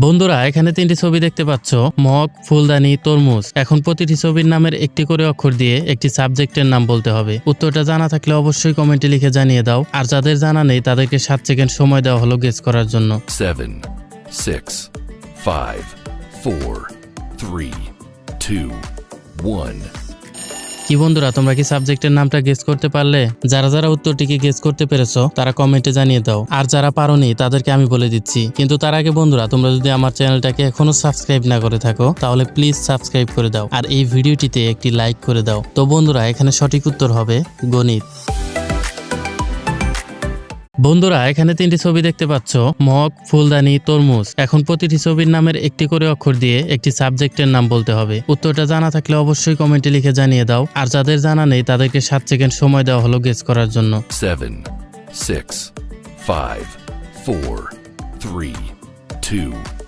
বন্ধুরা এখানে তিনটি ছবি দেখতে পাচ্ছ, মগ, ফুলদানি, তরমুজ। এখন প্রতিটি ছবির নামের একটি করে অক্ষর দিয়ে একটি সাবজেক্টের নাম বলতে হবে। উত্তরটা জানা থাকলে অবশ্যই কমেন্টে লিখে জানিয়ে দাও। আর যাদের জানা নেই তাদেরকে 7 সেকেন্ড সময় দেওয়া হলো গেস করার জন্য। 7, 6, 5, 4, 3, 2, 1. কি বন্ধুরা, তোমরা কি সাবজেক্টের নামটা গেস করতে পারলে? যারা যারা উত্তরটিকে গেস করতে পেরেছো তারা কমেন্টে জানিয়ে দাও। আর যারা পারোনি তাদেরকে আমি বলে দিচ্ছি। কিন্তু তার আগে বন্ধুরা, তোমরা যদি আমার চ্যানেলটাকে এখনো সাবস্ক্রাইব না করে থাকো তাহলে প্লিজ সাবস্ক্রাইব করে দাও আর এই ভিডিওটিতে একটি লাইক করে দাও। তো বন্ধুরা এখানে সঠিক উত্তর হবে গণিত। বন্ধুরা এখানে তিনটি ছবি দেখতে পাচ্ছ, মগ, ফুলদানি, তরমুজ। এখন প্রতিটি ছবির নামের একটি করে অক্ষর দিয়ে একটি সাবজেক্টের নাম বলতে হবে। উত্তরটা জানা থাকলে অবশ্যই কমেন্টে লিখে জানিয়ে দাও। আর যাদের জানা নেই তাদেরকে 7 সেকেন্ড সময় দেওয়া হলো গেস করার জন্য। 7, 6, 5, 4, 3, 2,